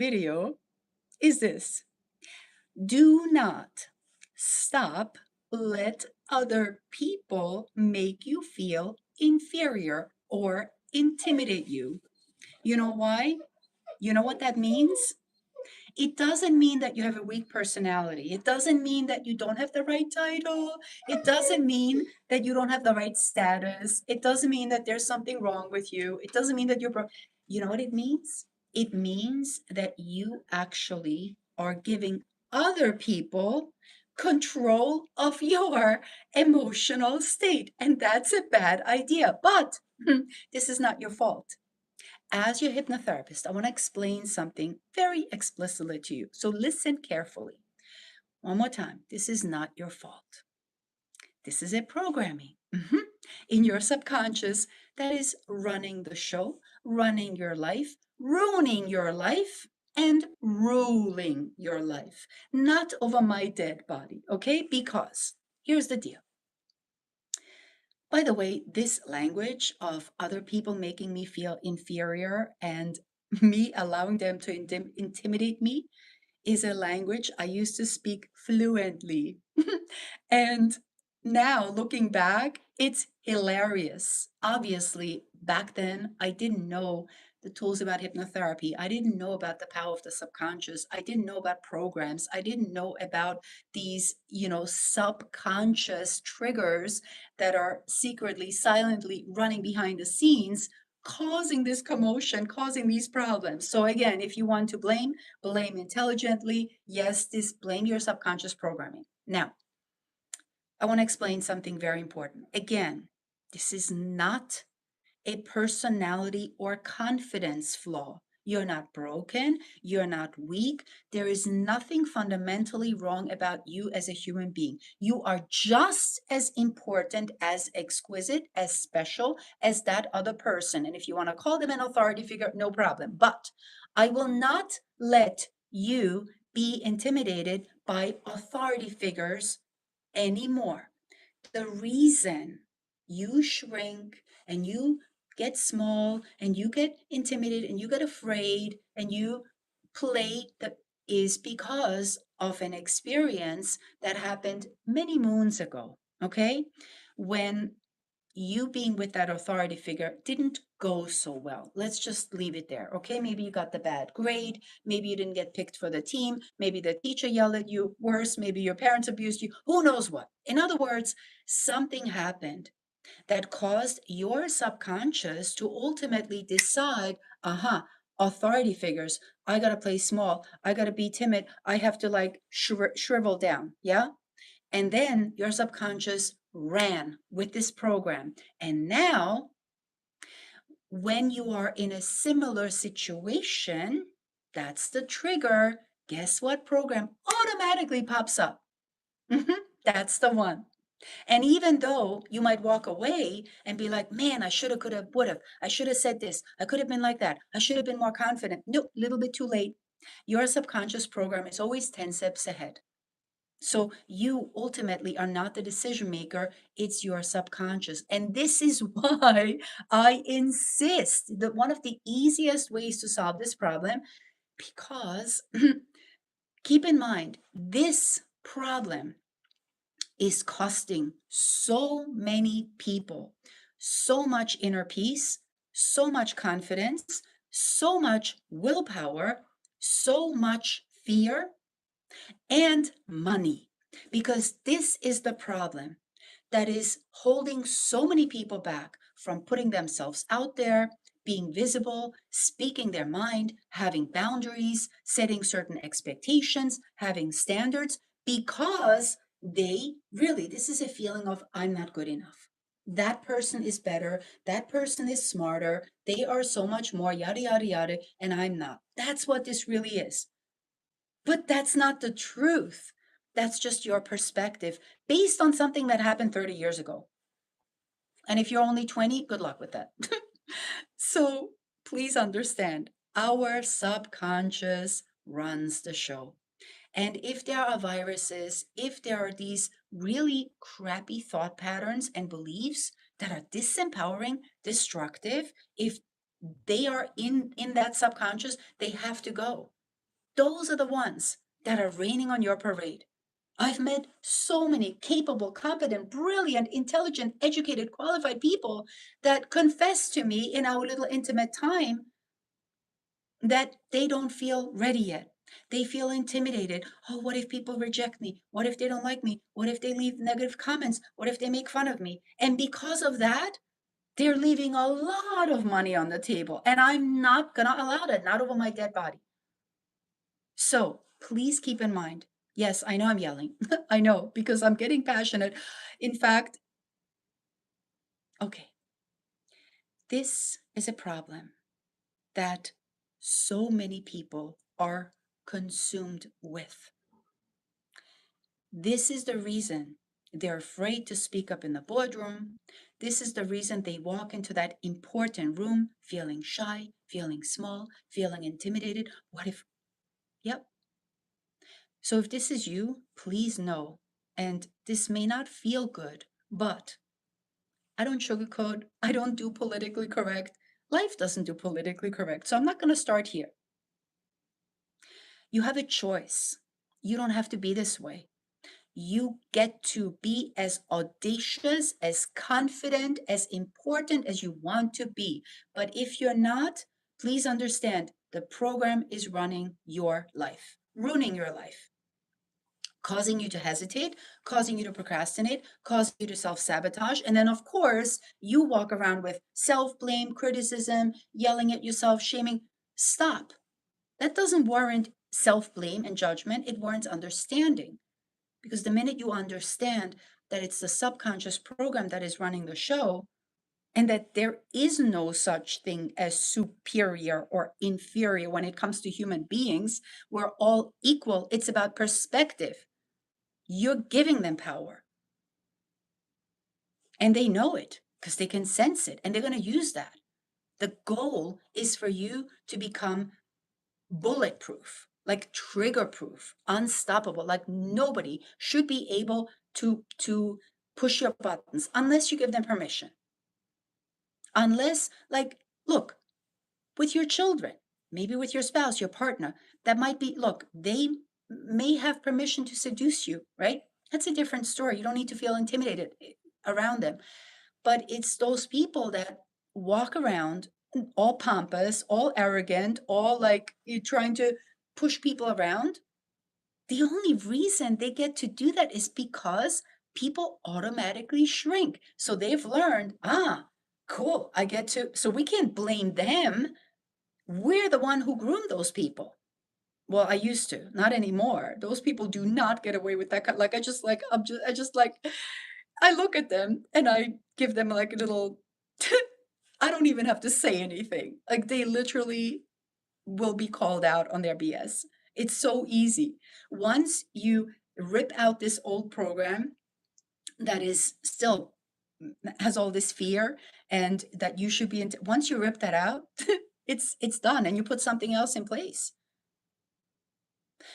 video is this: do not let other people make you feel inferior or intimidate you. You know why? You know what that means? It doesn't mean that you have a weak personality. It doesn't mean that you don't have the right title. It doesn't mean that you don't have the right status. It doesn't mean that there's something wrong with you. It doesn't mean that you know what it means? It means that you actually are giving other people control of your emotional state. And that's a bad idea. But this is not your fault. As your hypnotherapist, I want to explain something very explicitly to you. So listen carefully. One more time. This is not your fault. This is a programming in your subconscious that is running the show, running your life, ruining your life, and ruling your life. Not over my dead body, okay? Because here's the deal. By the way, this language of other people making me feel inferior and me allowing them to intimidate me is a language I used to speak fluently. And now looking back, it's hilarious. Obviously, back then, I didn't know the tools about hypnotherapy. I didn't know about the power of the subconscious. I didn't know about programs. I didn't know about these, subconscious triggers that are secretly, silently running behind the scenes, causing this commotion, causing these problems. So again, if you want to blame intelligently. Yes, this blame your subconscious programming. Now, I want to explain something very important. Again, this is not a personality or confidence flaw. You're not broken. You're not weak. There is nothing fundamentally wrong about you as a human being. You are just as important, as exquisite, as special as that other person. And if you want to call them an authority figure, no problem. But I will not let you be intimidated by authority figures anymore. The reason you shrink and you get small and you get intimidated and you get afraid and you play the is because of an experience that happened many moons ago, okay? When you being with that authority figure didn't go so well. Let's just leave it there, okay? Maybe you got the bad grade. Maybe you didn't get picked for the team. Maybe the teacher yelled at you. Worse, maybe your parents abused you. Who knows what? In other words, something happened that caused your subconscious to ultimately decide, authority figures, I got to play small. I got to be timid. I have to like shrivel down. Yeah. And then your subconscious ran with this program. And now, when you are in a similar situation, that's the trigger. Guess what program automatically pops up? That's the one. And even though you might walk away and be like, man, I should have, could have, would have, I should have said this, I could have been like that, I should have been more confident. Nope, little bit too late. Your subconscious program is always 10 steps ahead. So you ultimately are not the decision maker, it's your subconscious. And this is why I insist that one of the easiest ways to solve this problem, because keep in mind, this problem is costing so many people so much inner peace, so much confidence, so much willpower, so much fear, and money. Because this is the problem that is holding so many people back from putting themselves out there, being visible, speaking their mind, having boundaries, setting certain expectations, having standards, because they really, this is a feeling of, I'm not good enough. That person is better. That person is smarter. They are so much more, yada, yada, yada, and I'm not. That's what this really is. But that's not the truth. That's just your perspective based on something that happened 30 years ago. And if you're only 20, good luck with that. So please understand, our subconscious runs the show. And if there are viruses, if there are these really crappy thought patterns and beliefs that are disempowering, destructive, if they are in that subconscious, they have to go. those are the ones that are raining on your parade. I've met so many capable, competent, brilliant, intelligent, educated, qualified people that confess to me in our little intimate time that they don't feel ready yet. They feel intimidated. Oh, what if people reject me? What if they don't like me? What if they leave negative comments? What if they make fun of me? And because of that, they're leaving a lot of money on the table. And I'm not going to allow that, not over my dead body. So please keep in mind, yes, I know I'm yelling. I know because I'm getting passionate. In fact, okay, this is a problem that so many people are consumed with. This is the reason they're afraid to speak up in the boardroom. This is the reason they walk into that important room feeling shy, feeling small, feeling intimidated. What if, yep. So if this is you, please know, and this may not feel good, but I don't sugarcoat, I don't do politically correct. Life doesn't do politically correct. So I'm not going to start here. You have a choice. You don't have to be this way. You get to be as audacious, as confident, as important as you want to be. But if you're not, please understand the program is running your life, ruining your life, causing you to hesitate, causing you to procrastinate, causing you to self sabotage. And then, of course, you walk around with self blame, criticism, yelling at yourself, shaming. Stop. That doesn't warrant self blame and judgment, it warrants understanding. Because the minute you understand that it's the subconscious program that is running the show, and that there is no such thing as superior or inferior when it comes to human beings, we're all equal. It's about perspective. You're giving them power. And they know it because they can sense it and they're going to use that. The goal is for you to become bulletproof, like trigger proof, unstoppable, like nobody should be able to push your buttons unless you give them permission. Unless, like, look, with your children, maybe with your spouse, your partner, that might be, look, they may have permission to seduce you, right? That's a different story. You don't need to feel intimidated around them. But it's those people that walk around all pompous, all arrogant, all like you're trying to push people around. The only reason they get to do that is because people automatically shrink. So they've learned, cool, I get to, so we can't blame them. We're the one who groomed those people. Well, I used to, not anymore. Those people do not get away with that. Like I just like, I look at them and I give them like a little, I don't even have to say anything. Like they literally will be called out on their BS. It's so easy. Once you rip out this old program that is still has all this fear and that you should be once you rip that out, it's done and you put something else in place.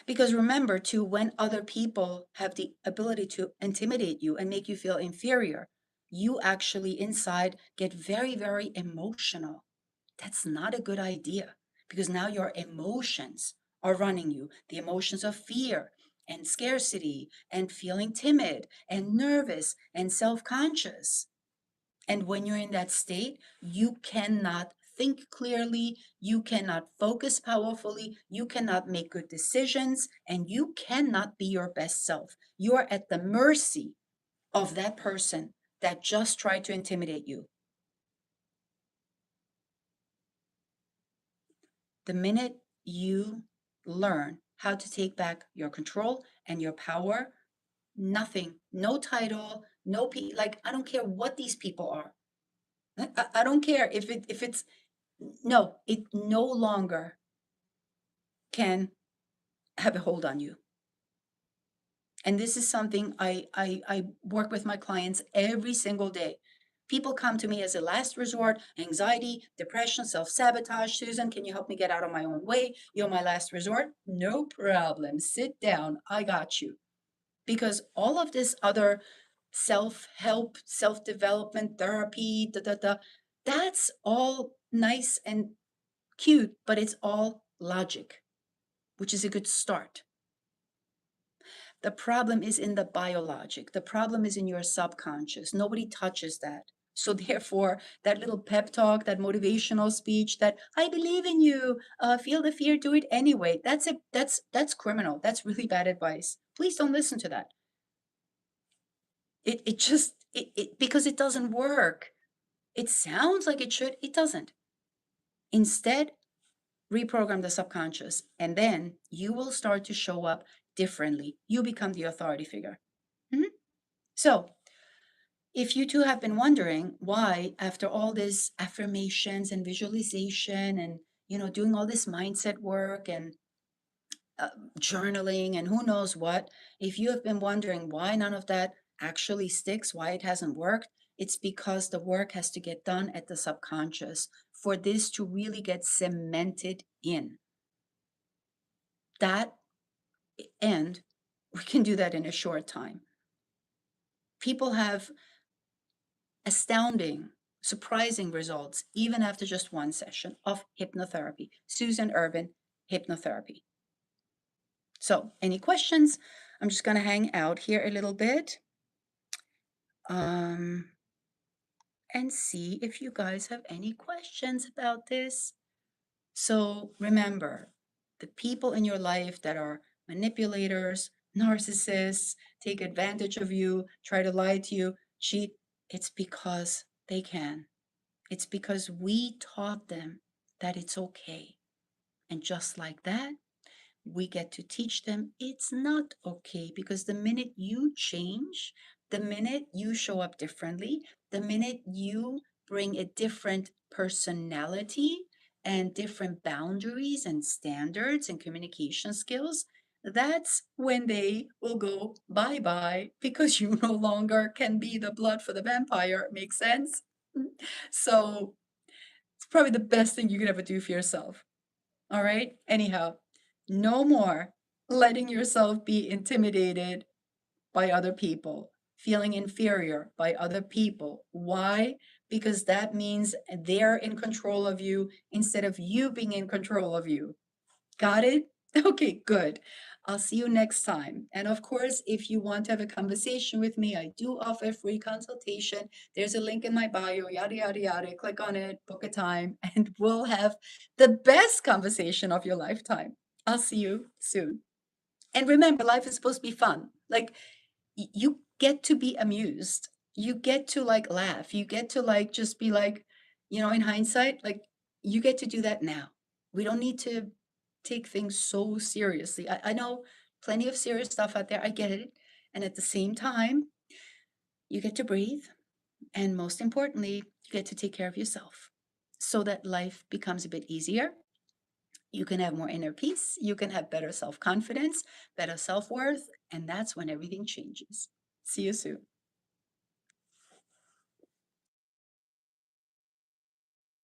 Because remember, too, when other people have the ability to intimidate you and make you feel inferior, you actually inside get very, very emotional. That's not a good idea because now your emotions are running you, the emotions of fear and scarcity and feeling timid and nervous and self conscious. And when you're in that state, you cannot think clearly, you cannot focus powerfully, you cannot make good decisions, and you cannot be your best self. You are at the mercy of that person that just tried to intimidate you. The minute you learn how to take back your control and your power, nothing, no title, like I don't care what these people are. I don't care if it's no, it no longer can have a hold on you. And this is something I work with my clients every single day. People come to me as a last resort, anxiety, depression, self sabotage. Susan, can you help me get out of my own way? You're my last resort. No problem. Sit down. I got you. Because all of this other self help, self development, therapy, that's all nice and cute, but it's all logic. which is a good start. The problem is in the biologic. The problem is in your subconscious. Nobody touches that. So therefore, that little pep talk, that motivational speech, that I believe in you, feel the fear, do it anyway. That's criminal. That's really bad advice. Please don't listen to that. It just it because it doesn't work. It sounds like it should. It doesn't. Instead, reprogram the subconscious, and then you will start to show up differently. You become the authority figure. Mhm. So, if you too have been wondering why, after all this affirmations and visualization and doing all this mindset work and uh, journaling and who knows what, if you have been wondering why none of that actually sticks, why it hasn't worked, it's because the work has to get done at the subconscious for this to really get cemented in. That and we can do that in a short time. People have astounding, surprising results even after just one session of hypnotherapy. Susan Urban hypnotherapy. So, any questions? I'm just going to hang out here a little bit um, and see if you guys have any questions about this. So, remember the people in your life that are manipulators, narcissists, take advantage of you, try to lie to you, cheat, it's because they can. It's because we taught them that it's okay. And just like that, we get to teach them it's not okay, because the minute you change, the minute you show up differently, the minute you bring a different personality and different boundaries and standards and communication skills, that's when they will go bye bye, because you no longer can be the blood for the vampire. Makes sense? So it's probably the best thing you could ever do for yourself. All right. Anyhow, no more letting yourself be intimidated by other people, feeling inferior by other people. Why? Because that means they're in control of you instead of you being in control of you. Got it? Okay, good. I'll see you next time. And of course, if you want to have a conversation with me, I do offer a free consultation. There's a link in my bio, yada, yada, yada. Click on it, book a time, and we'll have the best conversation of your lifetime. I'll see you soon. And remember, life is supposed to be fun. Like, you get to be amused. You get to like laugh. You get to like just be like, in hindsight, like you get to do that now. We don't need to take things so seriously. I know plenty of serious stuff out there. I get it. And at the same time, you get to breathe. And most importantly, you get to take care of yourself so that life becomes a bit easier. You can have more inner peace. You can have better self confidence, better self worth. And that's when everything changes. See you soon.